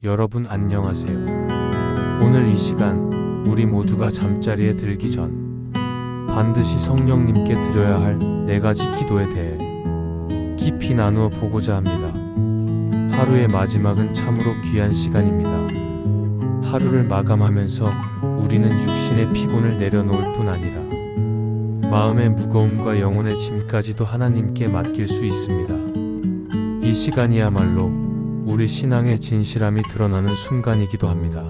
여러분 안녕하세요. 오늘 이 시간 우리 모두가 잠자리에 들기 전 반드시 성령님께 드려야 할 4가지 기도에 대해 깊이 나누어 보고자 합니다. 하루의 마지막은 참으로 귀한 시간입니다. 하루를 마감하면서 우리는 육신의 피곤을 내려놓을 뿐 아니라 마음의 무거움과 영혼의 짐까지도 하나님께 맡길 수 있습니다. 이 시간이야말로 우리 신앙의 진실함이 드러나는 순간이기도 합니다.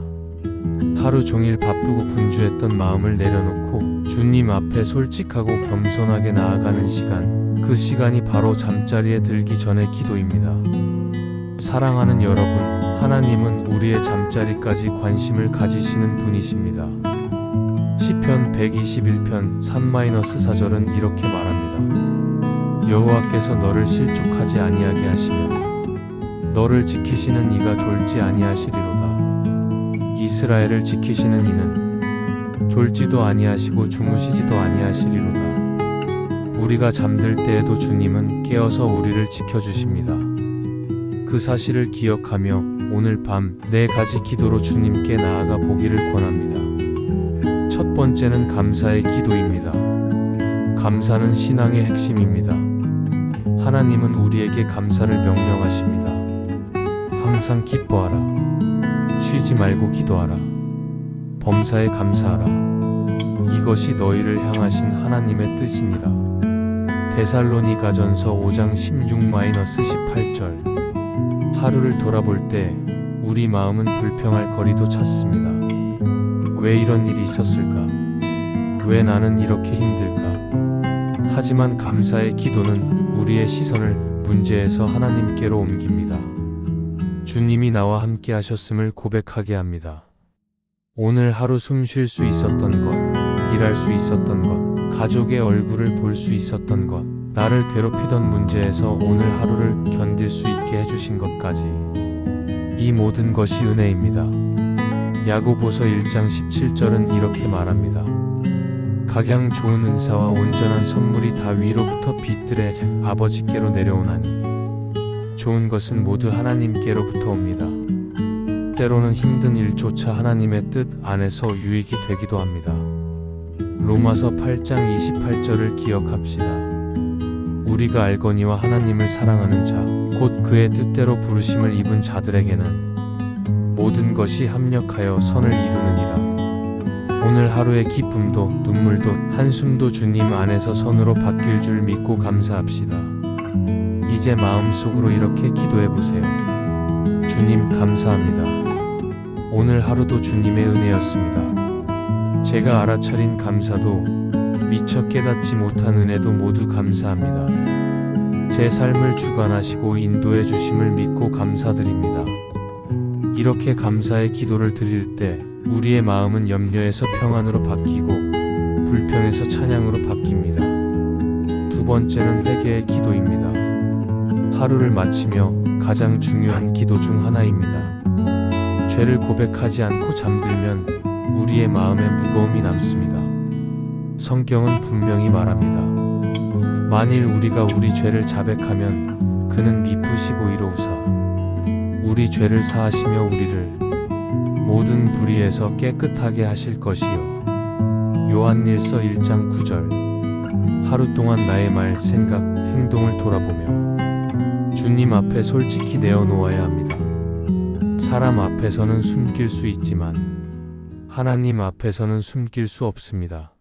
하루 종일 바쁘고 분주했던 마음을 내려놓고 주님 앞에 솔직하고 겸손하게 나아가는 시간, 그 시간이 바로 잠자리에 들기 전의 기도입니다. 사랑하는 여러분, 하나님은 우리의 잠자리까지 관심을 가지시는 분이십니다. 시편 121편 3-4절은 이렇게 말합니다. 여호와께서 너를 실족하지 아니하게 하시며 너를 지키시는 이가 졸지 아니하시리로다. 이스라엘을 지키시는 이는 졸지도 아니하시고 주무시지도 아니하시리로다. 우리가 잠들 때에도 주님은 깨어서 우리를 지켜주십니다. 그 사실을 기억하며 오늘 밤 4가지 기도로 주님께 나아가 보기를 권합니다. 첫 번째는 감사의 기도입니다. 감사는 신앙의 핵심입니다. 하나님은 우리에게 감사를 명령하십니다. 항상 기뻐하라. 쉬지 말고 기도하라. 범사에 감사하라. 이것이 너희를 향하신 하나님의 뜻이니라. 데살로니가전서 5장 16-18절. 하루를 돌아볼 때 우리 마음은 불평할 거리도 찾습니다. 왜 이런 일이 있었을까? 왜 나는 이렇게 힘들까? 하지만 감사의 기도는 우리의 시선을 문제에서 하나님께로 옮깁니다. 주님이 나와 함께 하셨음을 고백하게 합니다. 오늘 하루 숨 쉴 수 있었던 것, 일할 수 있었던 것, 가족의 얼굴을 볼 수 있었던 것, 나를 괴롭히던 문제에서 오늘 하루를 견딜 수 있게 해주신 것까지, 이 모든 것이 은혜입니다. 야고보서 1장 17절은 이렇게 말합니다. 각양 좋은 은사와 온전한 선물이 다 위로부터 빛들의 아버지께로 내려오나니 좋은 것은 모두 하나님께로부터 옵니다. 때로는 힘든 일조차 하나님의 뜻 안에서 유익이 되기도 합니다. 로마서 8장 28절을 기억합시다. 우리가 알거니와 하나님을 사랑하는 자, 곧 그의 뜻대로 부르심을 입은 자들에게는 모든 것이 합력하여 선을 이루느니라. 오늘 하루의 기쁨도 눈물도 한숨도 주님 안에서 선으로 바뀔 줄 믿고 감사합시다. 이제 마음속으로 이렇게 기도해보세요. 주님 감사합니다. 오늘 하루도 주님의 은혜였습니다. 제가 알아차린 감사도 미처 깨닫지 못한 은혜도 모두 감사합니다. 제 삶을 주관하시고 인도해 주심을 믿고 감사드립니다. 이렇게 감사의 기도를 드릴 때 우리의 마음은 염려에서 평안으로 바뀌고 불평에서 찬양으로 바뀝니다. 두 번째는 회개의 기도입니다. 하루를 마치며 가장 중요한 기도 중 하나입니다. 죄를 고백하지 않고 잠들면 우리의 마음에 무거움이 남습니다. 성경은 분명히 말합니다. 만일 우리가 우리 죄를 자백하면 그는 미쁘시고 이로우사 우리 죄를 사하시며 우리를 모든 불의에서 깨끗하게 하실 것이요. 요한일서 1장 9절. 하루 동안 나의 말, 생각, 행동을 돌아보며 주님 앞에 솔직히 내어놓아야 합니다. 사람 앞에서는 숨길 수 있지만 하나님 앞에서는 숨길 수 없습니다.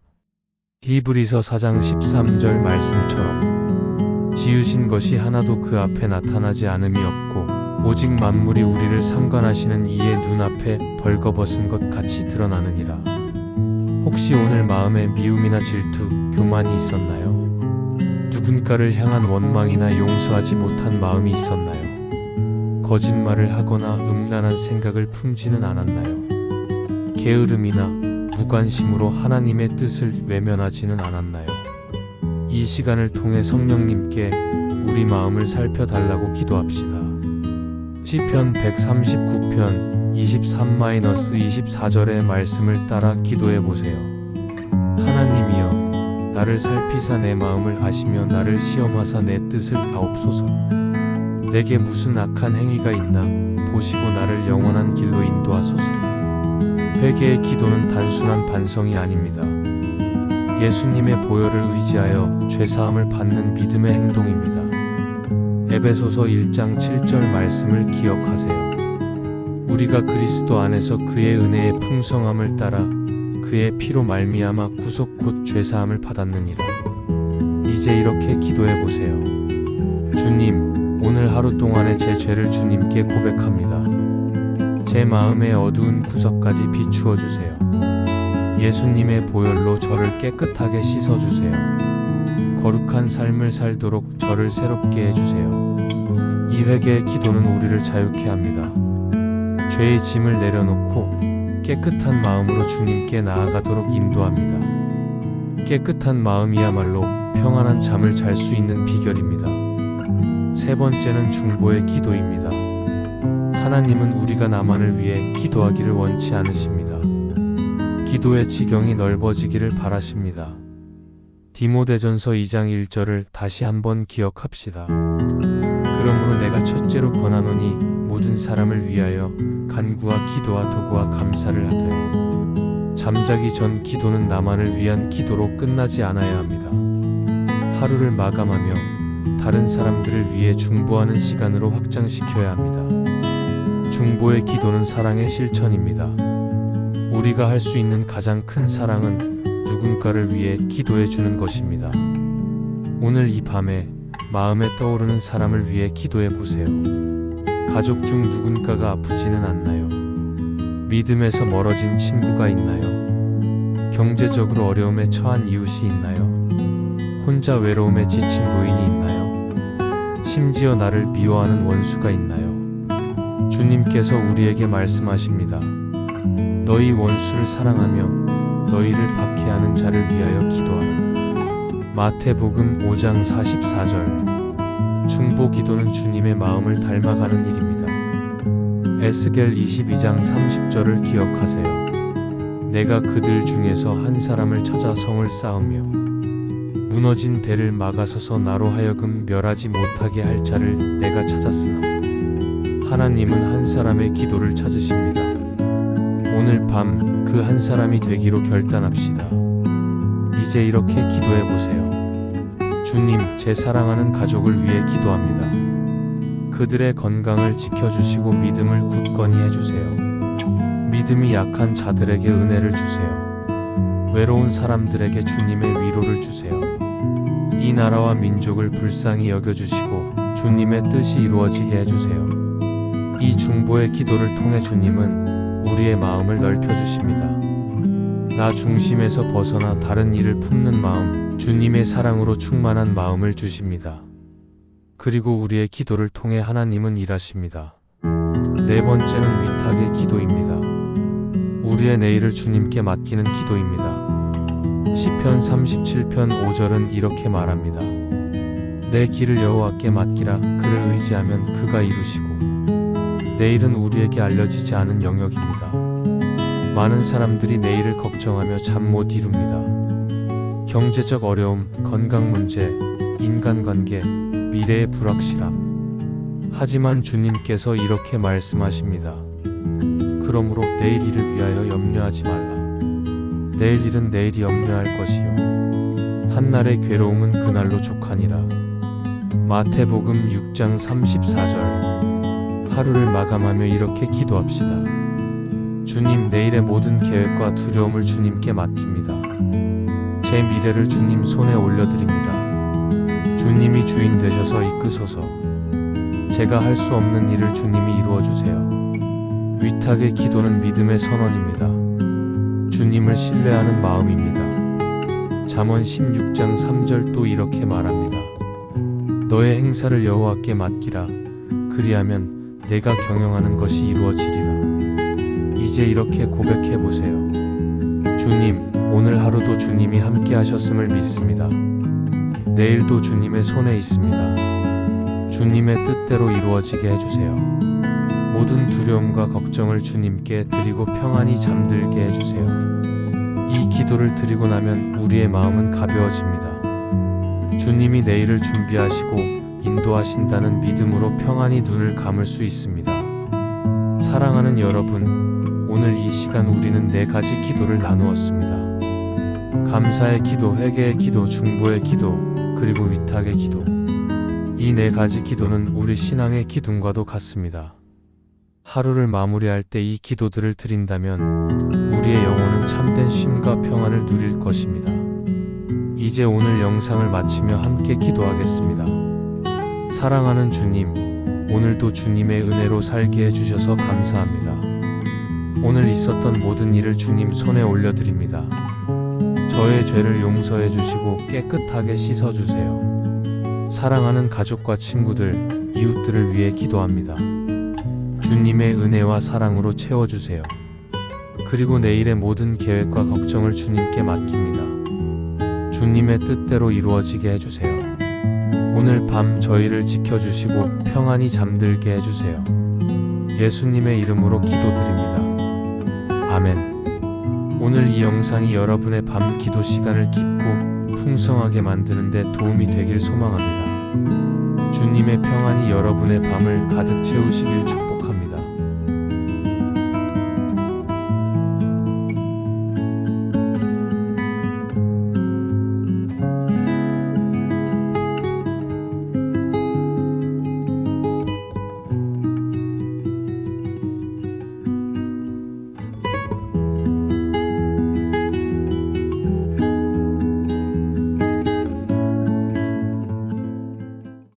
히브리서 4장 13절 말씀처럼 지으신 것이 하나도 그 앞에 나타나지 않음이 없고 오직 만물이 우리를 상관하시는 이의 눈앞에 벌거벗은 것 같이 드러나느니라. 혹시 오늘 마음에 미움이나 질투, 교만이 있었나요? 누군가를 향한 원망이나 용서하지 못한 마음이 있었나요? 거짓말을 하거나 음란한 생각을 품지는 않았나요? 게으름이나 무관심으로 하나님의 뜻을 외면하지는 않았나요? 이 시간을 통해 성령님께 우리 마음을 살펴달라고 기도합시다. 시편 139편 23-24절의 말씀을 따라 기도해보세요. 하나님이여 나를 살피사 내 마음을 아시며 나를 시험하사 내 뜻을 아옵소서. 내게 무슨 악한 행위가 있나 보시고 나를 영원한 길로 인도하소서. 회개의 기도는 단순한 반성이 아닙니다. 예수님의 보혈을 의지하여 죄사함을 받는 믿음의 행동입니다. 에베소서 1장 7절 말씀을 기억하세요. 우리가 그리스도 안에서 그의 은혜의 풍성함을 따라 그의 피로 말미암아 구속 곧 죄사함을 받았느니라. 이제 이렇게 기도해 보세요. 주님, 오늘 하루 동안의 제 죄를 주님께 고백합니다. 제 마음의 어두운 구석까지 비추어 주세요. 예수님의 보혈로 저를 깨끗하게 씻어 주세요. 거룩한 삶을 살도록 저를 새롭게 해 주세요. 이 회개의 기도는 우리를 자유케 합니다. 죄의 짐을 내려놓고 깨끗한 마음으로 주님께 나아가도록 인도합니다. 깨끗한 마음이야말로 평안한 잠을 잘 수 있는 비결입니다. 세 번째는 중보의 기도입니다. 하나님은 우리가 나만을 위해 기도하기를 원치 않으십니다. 기도의 지경이 넓어지기를 바라십니다. 디모데전서 2장 1절을 다시 한번 기억합시다. 그러므로 내가 첫째로 권하노니 모든 사람을 위하여 간구와 기도와 도구와 감사를 하되. 잠자기 전 기도는 나만을 위한 기도로 끝나지 않아야 합니다. 하루를 마감하며 다른 사람들을 위해 중보하는 시간으로 확장시켜야 합니다. 중보의 기도는 사랑의 실천입니다. 우리가 할 수 있는 가장 큰 사랑은 누군가를 위해 기도해 주는 것입니다. 오늘 이 밤에 마음에 떠오르는 사람을 위해 기도해 보세요. 가족 중 누군가가 아프지는 않나요? 믿음에서 멀어진 친구가 있나요? 경제적으로 어려움에 처한 이웃이 있나요? 혼자 외로움에 지친 노인이 있나요? 심지어 나를 미워하는 원수가 있나요? 주님께서 우리에게 말씀하십니다. 너희 원수를 사랑하며 너희를 박해하는 자를 위하여 기도하라. 마태복음 5장 44절. 중보 기도는 주님의 마음을 닮아가는 일입니다. 에스겔 22장 30절을 기억하세요. 내가 그들 중에서 한 사람을 찾아 성을 쌓으며 무너진 대를 막아서서 나로 하여금 멸하지 못하게 할 자를 내가 찾았으나. 하나님은 한 사람의 기도를 찾으십니다. 오늘 밤 그 한 사람이 되기로 결단합시다. 이제 이렇게 기도해 보세요. 주님, 제 사랑하는 가족을 위해 기도합니다. 그들의 건강을 지켜주시고 믿음을 굳건히 해주세요. 믿음이 약한 자들에게 은혜를 주세요. 외로운 사람들에게 주님의 위로를 주세요. 이 나라와 민족을 불쌍히 여겨주시고 주님의 뜻이 이루어지게 해주세요. 이 중보의 기도를 통해 주님은 우리의 마음을 넓혀주십니다. 나 중심에서 벗어나 다른 이를 품는 마음, 주님의 사랑으로 충만한 마음을 주십니다. 그리고 우리의 기도를 통해 하나님은 일하십니다. 네 번째는 위탁의 기도입니다. 우리의 내일을 주님께 맡기는 기도입니다. 시편 37편 5절은 이렇게 말합니다. 내 길을 여호와께 맡기라. 그를 의지하면 그가 이루시고. 내일은 우리에게 알려지지 않은 영역입니다. 많은 사람들이 내일을 걱정하며 잠 못 이룹니다. 경제적 어려움, 건강 문제, 인간관계, 미래의 불확실함. 하지만 주님께서 이렇게 말씀하십니다. 그러므로 내일 일을 위하여 염려하지 말라. 내일 일은 내일이 염려할 것이요 한날의 괴로움은 그날로 족하니라. 마태복음 6장 34절. 하루를 마감하며 이렇게 기도합시다. 주님, 내일의 모든 계획과 두려움을 주님께 맡깁니다. 제 미래를 주님 손에 올려드립니다. 주님이 주인 되셔서 이끄소서. 제가 할 수 없는 일을 주님이 이루어주세요. 위탁의 기도는 믿음의 선언입니다. 주님을 신뢰하는 마음입니다. 잠언 16장 3절 또 이렇게 말합니다. 너의 행사를 여호와께 맡기라. 그리하면 내가 경영하는 것이 이루어지리라. 이제 이렇게 고백해 보세요. 주님, 오늘 하루도 주님이 함께 하셨음을 믿습니다. 내일도 주님의 손에 있습니다. 주님의 뜻대로 이루어지게 해주세요. 모든 두려움과 걱정을 주님께 드리고 평안히 잠들게 해주세요. 이 기도를 드리고 나면 우리의 마음은 가벼워집니다. 주님이 내일을 준비하시고 인도하신다는 믿음으로 평안히 눈을 감을 수 있습니다. 사랑하는 여러분, 오늘 이 시간 우리는 4가지 기도를 나누었습니다. 감사의 기도, 회개의 기도, 중보의 기도, 그리고 위탁의 기도. 이 4가지 기도는 우리 신앙의 기둥과도 같습니다. 하루를 마무리할 때 이 기도들을 드린다면 우리의 영혼은 참된 쉼과 평안을 누릴 것입니다. 이제 오늘 영상을 마치며 함께 기도하겠습니다. 사랑하는 주님, 오늘도 주님의 은혜로 살게 해주셔서 감사합니다. 오늘 있었던 모든 일을 주님 손에 올려드립니다. 저의 죄를 용서해 주시고 깨끗하게 씻어주세요. 사랑하는 가족과 친구들, 이웃들을 위해 기도합니다. 주님의 은혜와 사랑으로 채워주세요. 그리고 내일의 모든 계획과 걱정을 주님께 맡깁니다. 주님의 뜻대로 이루어지게 해주세요. 오늘 밤 저희를 지켜주시고 평안히 잠들게 해주세요. 예수님의 이름으로 기도드립니다. 아멘. 오늘 이 영상이 여러분의 밤 기도 시간을 깊고 풍성하게 만드는 데 도움이 되길 소망합니다. 주님의 평안이 여러분의 밤을 가득 채우시길 축복합니다.